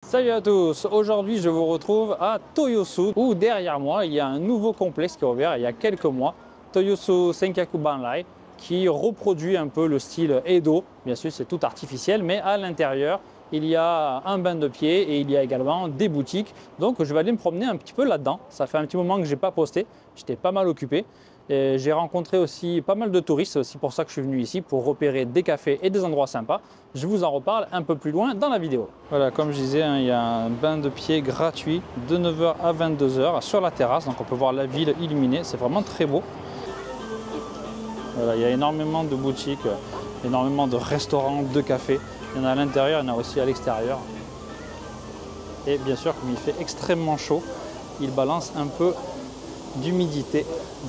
Salut à tous, aujourd'hui je vous retrouve à Toyosu où derrière moi il y a un nouveau complexe qui a ouvert il y a quelques mois, Toyosu Senkaku Banrai, qui reproduit un peu le style Edo. Bien sûr c'est tout artificiel, mais à l'intérieur il y a un bain de pied et il y a également des boutiques. Donc je vais aller me promener un petit peu là-dedans. Ça fait un petit moment que je n'ai pas posté, j'étais pas mal occupé. J'ai rencontré aussi pas mal de touristes, c'est aussi pour ça que je suis venu ici, pour repérer des cafés et des endroits sympas. Je vous en reparle un peu plus loin dans la vidéo. Voilà, comme je disais, il y a un bain de pied gratuit de 9 h à 22 h sur la terrasse, donc on peut voir la ville illuminée, c'est vraiment très beau. Voilà, il y a énormément de boutiques, énormément de restaurants, de cafés. Il y en a à l'intérieur, il y en a aussi à l'extérieur. Et bien sûr, comme il fait extrêmement chaud, il balance un peu d'humidité,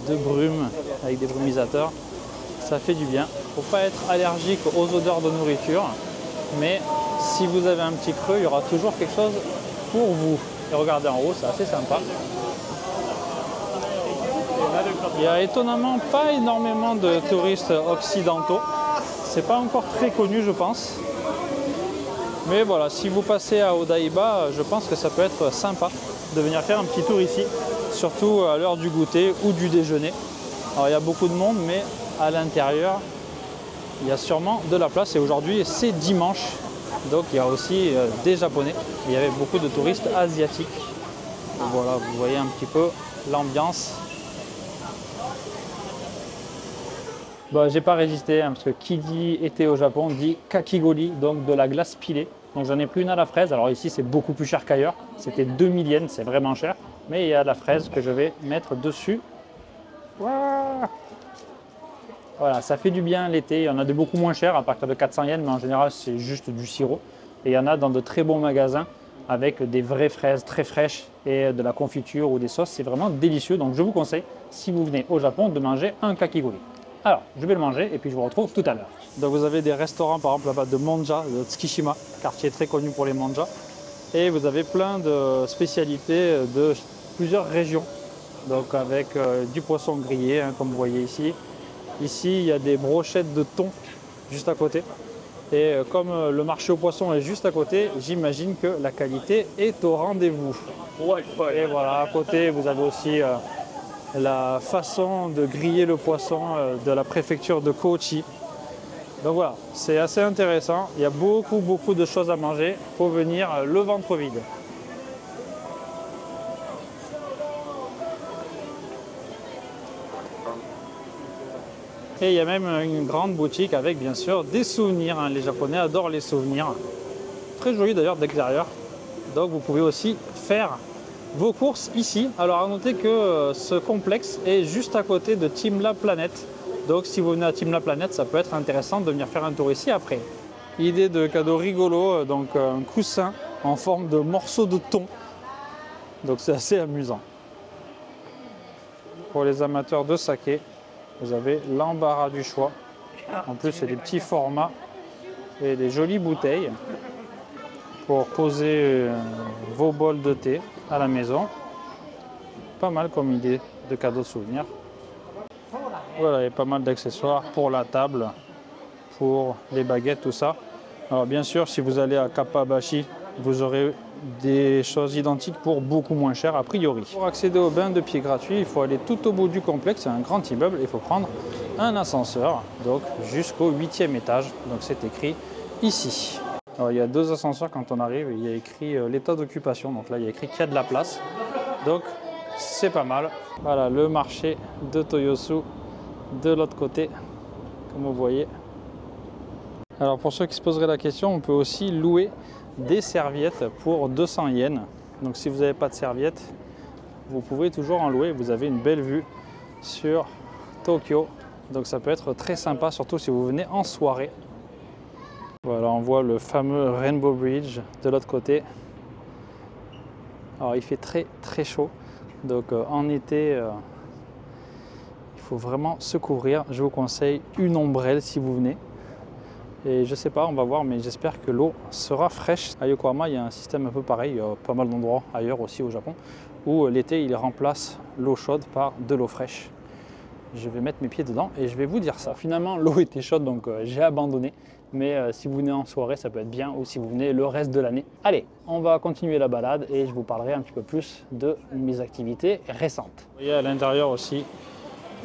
de brume avec des brumisateurs. Ça fait du bien. Il ne faut pas être allergique aux odeurs de nourriture, mais si vous avez un petit creux, il y aura toujours quelque chose pour vous. Et regardez en haut, c'est assez sympa. Il y a étonnamment pas énormément de touristes occidentaux. C'est pas encore très connu, je pense. Mais voilà, si vous passez à Odaiba, je pense que ça peut être sympa de venir faire un petit tour ici, surtout à l'heure du goûter ou du déjeuner. Alors il y a beaucoup de monde, mais à l'intérieur, il y a sûrement de la place. Et aujourd'hui, c'est dimanche, donc il y a aussi des Japonais. Il y avait beaucoup de touristes asiatiques. Donc voilà, vous voyez un petit peu l'ambiance. Bon, j'ai pas résisté, parce que qui dit été au Japon dit kakigori, donc de la glace pilée. Donc j'en ai pris une à la fraise. Alors ici c'est beaucoup plus cher qu'ailleurs. C'était 2000 yens, c'est vraiment cher. Mais il y a de la fraise que je vais mettre dessus. Voilà, ça fait du bien l'été. Il y en a de beaucoup moins cher, à partir de 400 yens, mais en général c'est juste du sirop. Et il y en a dans de très bons magasins avec des vraies fraises très fraîches et de la confiture ou des sauces. C'est vraiment délicieux. Donc je vous conseille, si vous venez au Japon, de manger un kakigori. Alors, je vais le manger et puis je vous retrouve tout à l'heure. Donc vous avez des restaurants par exemple là-bas de manja, de Tsukishima, quartier très connu pour les manjas. Et vous avez plein de spécialités de plusieurs régions. Donc avec du poisson grillé, comme vous voyez ici. Ici, il y a des brochettes de thon juste à côté. Et comme le marché aux poissons est juste à côté, j'imagine que la qualité est au rendez-vous. Et voilà, à côté, vous avez aussi la façon de griller le poisson de la préfecture de Kochi. Donc voilà, c'est assez intéressant. Il y a beaucoup de choses à manger. Il faut venir le ventre vide. Et il y a même une grande boutique avec bien sûr des souvenirs. Les Japonais adorent les souvenirs. Très joli d'ailleurs d'extérieur. Donc vous pouvez aussi faire vos courses ici. Alors à noter que ce complexe est juste à côté de Team La Planète. Donc si vous venez à Team La Planète, ça peut être intéressant de venir faire un tour ici après. Idée de cadeau rigolo, donc un coussin en forme de morceau de thon. Donc c'est assez amusant. Pour les amateurs de saké, vous avez l'embarras du choix. En plus c'est des petits formats et des jolies bouteilles pour poser vos bols de thé à la maison. Pas mal comme idée de cadeau de souvenir. Voilà, il y a pas mal d'accessoires pour la table, pour les baguettes, tout ça. Alors bien sûr, si vous allez à Kappabashi, vous aurez des choses identiques pour beaucoup moins cher a priori. Pour accéder au bain de pied gratuit, il faut aller tout au bout du complexe, c'est un grand immeuble, il faut prendre un ascenseur, donc jusqu'au 8e étage. Donc c'est écrit ici. Alors, il y a deux ascenseurs quand on arrive, il y a écrit l'état d'occupation, donc là il y a écrit qu'il y a de la place, donc c'est pas mal. Voilà le marché de Toyosu de l'autre côté, comme vous voyez. Alors pour ceux qui se poseraient la question, on peut aussi louer des serviettes pour 200 yens. Donc si vous n'avez pas de serviettes, vous pouvez toujours en louer, vous avez une belle vue sur Tokyo, donc ça peut être très sympa, surtout si vous venez en soirée. Voilà, on voit le fameux Rainbow Bridge de l'autre côté. Alors il fait très chaud, donc en été il faut vraiment se couvrir. Je vous conseille une ombrelle si vous venez. Et je sais pas, on va voir, mais j'espère que l'eau sera fraîche. À Yokohama, il y a un système un peu pareil, il y a pas mal d'endroits ailleurs aussi au Japon, où l'été il remplace l'eau chaude par de l'eau fraîche. je vais mettre mes pieds dedans et je vais vous dire ça. Finalement, l'eau était chaude, donc j'ai abandonné. Mais si vous venez en soirée, ça peut être bien, ou si vous venez le reste de l'année. Allez, on va continuer la balade et je vous parlerai un petit peu plus de mes activités récentes. Vous voyez à l'intérieur aussi,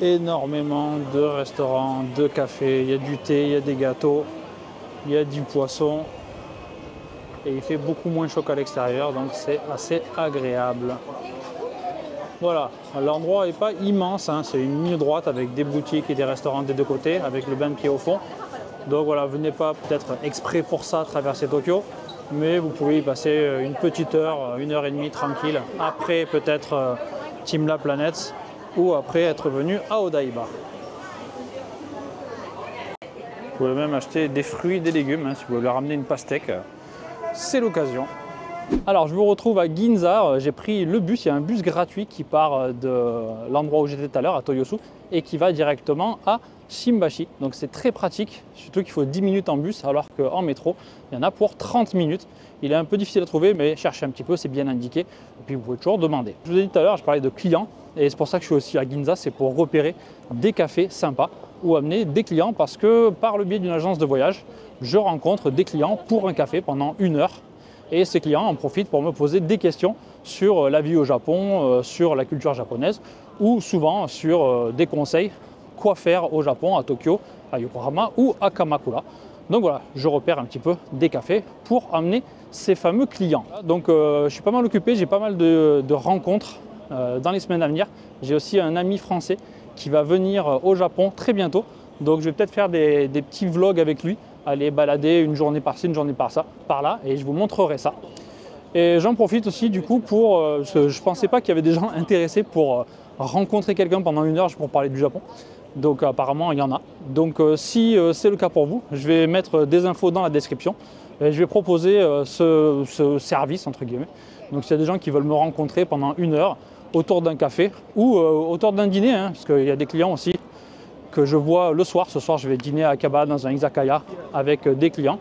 énormément de restaurants, de cafés. Il y a du thé, il y a des gâteaux, il y a du poisson. Et il fait beaucoup moins chaud qu'à l'extérieur, donc c'est assez agréable. Voilà, l'endroit n'est pas immense, hein. C'est une ligne droite avec des boutiques et des restaurants des deux côtés, avec le bain de pied au fond. Donc voilà, venez pas peut-être exprès pour ça traverser Tokyo, mais vous pouvez y passer une petite heure, 1h30 tranquille, après peut-être Team La Planète ou après être venu à Odaiba. Vous pouvez même acheter des fruits et des légumes, hein, si vous voulez ramener une pastèque, c'est l'occasion. Alors je vous retrouve à Ginza, j'ai pris le bus, il y a un bus gratuit qui part de l'endroit où j'étais tout à l'heure, à Toyosu, et qui va directement à Shimbashi. Donc c'est très pratique, surtout qu'il faut 10 minutes en bus, alors qu'en métro, il y en a pour 30 minutes. Il est un peu difficile à trouver, mais cherchez un petit peu, c'est bien indiqué. Et puis vous pouvez toujours demander. Je vous ai dit tout à l'heure, je parlais de clients, et c'est pour ça que je suis aussi à Ginza, c'est pour repérer des cafés sympas ou amener des clients, parce que par le biais d'une agence de voyage, je rencontre des clients pour un café pendant 1 heure. Et ces clients en profitent pour me poser des questions sur la vie au Japon, sur la culture japonaise, ou souvent sur des conseils, quoi faire au Japon, à Tokyo, à Yokohama ou à Kamakura. Donc voilà, je repère un petit peu des cafés pour amener ces fameux clients. Donc je suis pas mal occupé, j'ai pas mal de rencontres dans les semaines à venir. J'ai aussi un ami français qui va venir au Japon très bientôt. Donc je vais peut-être faire des petits vlogs avec lui, aller balader une journée par-ci, une journée par-là, et je vous montrerai ça. Et j'en profite aussi du coup pour, je ne pensais pas qu'il y avait des gens intéressés pour rencontrer quelqu'un pendant 1 heure pour parler du Japon. Donc apparemment il y en a. Donc si c'est le cas pour vous, je vais mettre des infos dans la description. Et je vais proposer ce service entre guillemets. Donc s'il y a des gens qui veulent me rencontrer pendant 1 heure autour d'un café ou autour d'un dîner, hein, parce qu'il y a des clients aussi que je vois le soir. Ce soir, je vais dîner à Akaba dans un izakaya avec des clients.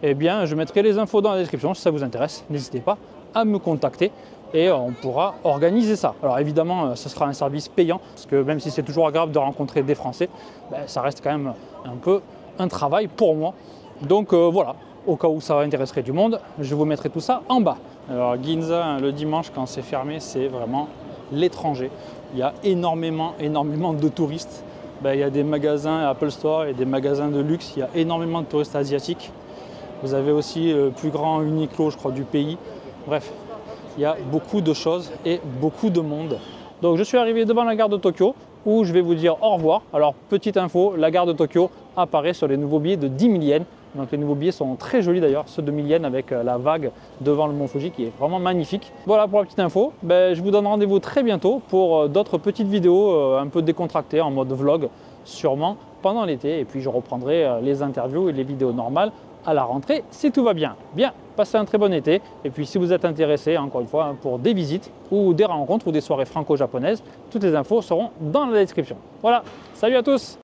Eh bien, je mettrai les infos dans la description si ça vous intéresse. N'hésitez pas à me contacter et on pourra organiser ça. Alors évidemment, ce sera un service payant parce que même si c'est toujours agréable de rencontrer des Français, ben, ça reste quand même un peu un travail pour moi. Donc voilà, au cas où ça intéresserait du monde, je vous mettrai tout ça en bas. Alors Ginza, le dimanche, quand c'est fermé, c'est vraiment l'étranger. Il y a énormément de touristes. Ben, il y a des magasins Apple Store et des magasins de luxe, il y a énormément de touristes asiatiques. Vous avez aussi le plus grand Uniqlo, je crois, du pays. Bref, il y a beaucoup de choses et beaucoup de monde. Donc je suis arrivé devant la gare de Tokyo où je vais vous dire au revoir. Alors petite info, la gare de Tokyo apparaît sur les nouveaux billets de 10 000 yens. Donc les nouveaux billets sont très jolis d'ailleurs, ceux de 1000 yens avec la vague devant le mont Fuji qui est vraiment magnifique. Voilà pour la petite info, ben, je vous donne rendez-vous très bientôt pour d'autres petites vidéos un peu décontractées en mode vlog, sûrement pendant l'été. Et puis je reprendrai les interviews et les vidéos normales à la rentrée si tout va bien. Bien, passez un très bon été. Et puis si vous êtes intéressé, encore une fois, pour des visites ou des rencontres ou des soirées franco-japonaises, toutes les infos seront dans la description. Voilà, salut à tous!